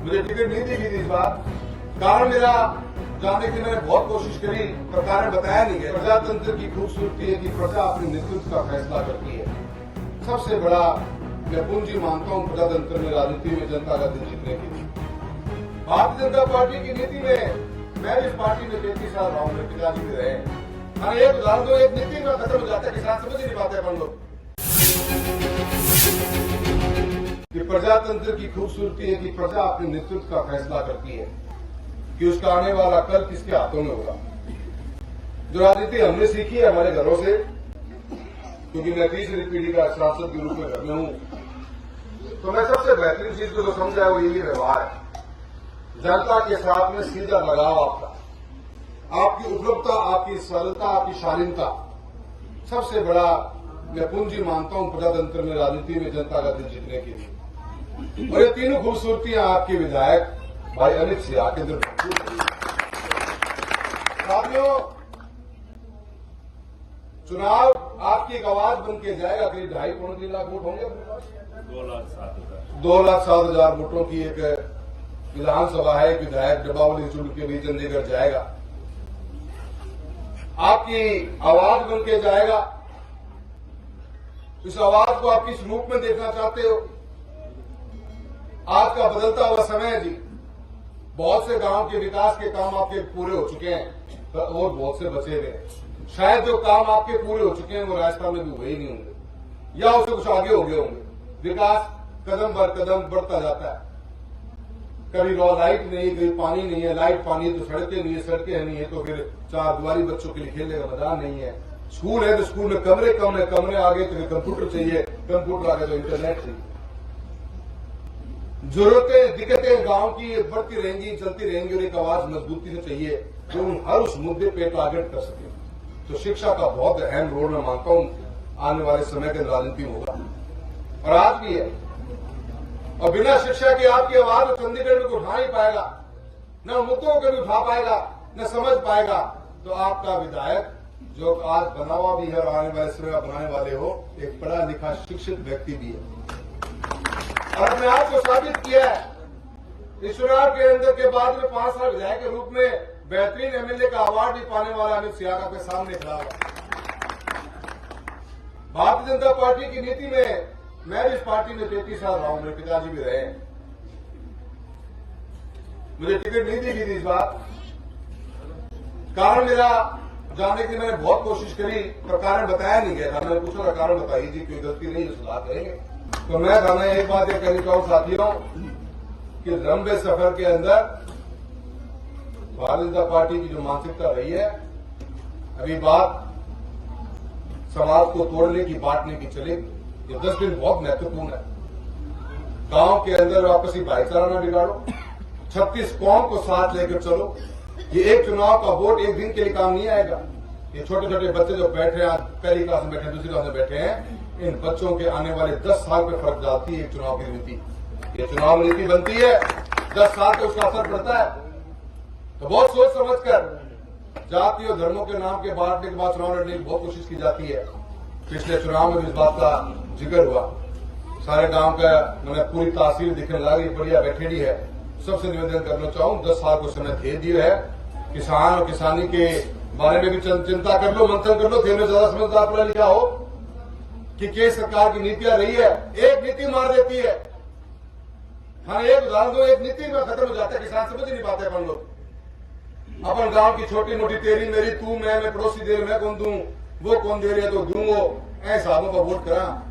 मुझे टिकट नहीं दी गई थी इस बार। कारण मेरा जानने की मैंने बहुत कोशिश करी, पर कारण बताया नहीं गया। प्रजातंत्र की खूबसूरती है कि प्रजा अपने नेतृत्व का फैसला करती है। सबसे बड़ा मैं पूंजी मानता हूं प्रजातंत्र में, राजनीति में जनता का दिल जीतने की। भारतीय जनता पार्टी की नीति में मैं भी इस पार्टी में 33 साल रहा हूं, मेरे पिताजी भी रहे। हाँ, एक उदाहरण दो, एक नीति में खत्म हो जाता है, किसान समझ ही नहीं पाते अपन लोग कि प्रजातंत्र की खूबसूरती है कि प्रजा अपने नेतृत्व का फैसला करती है कि उसका आने वाला कल किसके हाथों में होगा। जो राजनीति हमने सीखी है हमारे घरों से, क्योंकि मैं तीसरी पीढ़ी का सांसद के रूप में घर में हूं, तो मैं सबसे बेहतरीन चीज को जो समझा है वो यही व्यवहार है। जनता के साथ में सीधा लगाव आपका, आपकी उपलब्धता, आपकी सरलता, आपकी शालीनता, सबसे बड़ा मैं पूंजी मानता हूं प्रजातंत्र में, राजनीति में जनता का दिल जीतने के लिए। और ये तीनों खूबसूरतियां आपके विधायक भाई अमित सिंह के अंदर। साथियों, चुनाव आपकी एक आवाज बन के जाएगा। करीब 2.5-3 लाख वोट होंगे, 2,07,000 वोटों की एक विधानसभा है। एक विधायक डब्बावली चुन के भी चंडीगढ़ जाएगा, आपकी आवाज बन के जाएगा। इस आवाज को आप किस रूप में देखना चाहते हो? आज का बदलता हुआ समय है जी। बहुत से गांव के विकास के काम आपके पूरे हो चुके हैं और बहुत से बचे हुए हैं। शायद जो काम आपके पूरे हो चुके हैं वो राजस्थान में भी हुए ही नहीं होंगे, या उससे कुछ आगे हो गए होंगे। विकास कदम बर कदम बढ़ता जाता है। कभी लाइट नहीं, कभी पानी नहीं है। लाइट पानी है तो सड़कें नहीं है, सड़कें नहीं है तो फिर चार दीवारी बच्चों के लिए खेलने का मैदान नहीं है। स्कूल है तो स्कूल में कमरे कम है, कमरे आगे तो फिर कंप्यूटर चाहिए, कंप्यूटर आगे तो इंटरनेट चाहिए। जरूरतें दिक्कतें गांव की बढ़ती रहेंगी, चलती रहेंगी, और एक आवाज मजबूती से चाहिए जो हर उस मुद्दे पे टारगेट कर सके। तो शिक्षा का बहुत अहम रोल मैं मानता हूं आने वाले समय के राजनीति में होगा, और आज भी है। और बिना शिक्षा के आपकी आवाज चंडीगढ़ में उठा नहीं पाएगा, न मुद्दों को कभी उठा पाएगा, न समझ पाएगा। तो आपका विधायक जो आज बना हुआ भी है और आने वाले समय में बनाने वाले हो, एक पढ़ा लिखा शिक्षित व्यक्ति भी है। और अपने आप को साबित किया है। इस चुनाव के अंदर के बाद में 5 साल विधायक के रूप में बेहतरीन एमएलए का अवार्ड भी पाने वाला अमित सिंह आपके सामने खड़ा हुआ। भारतीय जनता पार्टी की नीति में मैं भी इस पार्टी में 33 साल रहा हूं, मेरे पिताजी भी रहे। मुझे टिकट नहीं दी गई थी इस बार। कारण मेरा जानने की मैंने बहुत कोशिश करी, पर कारण बताया नहीं गया था। मैंने पूछा था कारण बताइए जी, कोई गलती नहीं है, सुधार करेंगे। तो मैं था एक बात यह कहना चाहूं साथियों कि लंबे सफर के अंदर भारतीय जनता पार्टी की जो मानसिकता रही है, अभी बात समाज को तोड़ने की, बांटने की चलेगी। ये 10 दिन बहुत महत्वपूर्ण है। गांव के अंदर आपसी भाईचारा न बिगाड़ो, 36 कौम को साथ लेकर चलो। ये एक चुनाव का वोट एक दिन के लिए काम नहीं आएगा। ये छोटे छोटे बच्चे जो बैठे हैं, आज पहली क्लास में बैठे, दूसरी क्लास में बैठे हैं, इन बच्चों के आने वाले 10 साल पे फर्क डालती है एक चुनाव की नीति। ये चुनाव नीति बनती है, 10 साल पे उसका असर पड़ता है। तो बहुत सोच समझ कर जाति और धर्मों के नाम के बांटने के बाद चुनाव लड़ने की बहुत कोशिश की जाती है। पिछले चुनाव में भी इस बात का जिक्र हुआ। सारे गांव का मैंने पूरी तासीर दिखने लगी, बढ़िया बैठेड़ी है। सबसे निवेदन करना चाहूं, 10 साल को समय दे दिया है। किसान और किसानी के बारे में भी चिंता कर लो, मंथन कर लो। थे में ज्यादा समझदार पढ़ा लिखा हो कि केंद्र सरकार की नीतियां रही है, एक नीति मार देती है। हाँ, एक उदाहरण दो, एक नीति में खत्म हो जाता है, किसान समझ ही नहीं पाते अपन लोग। अपन गांव की छोटी मोटी तेरी मेरी, तू मैं पड़ोसी दे रहे, मैं कौन दूं, वो कौन दे रहे तो दूं, वो ऐसा हिसाबों का वोट करा।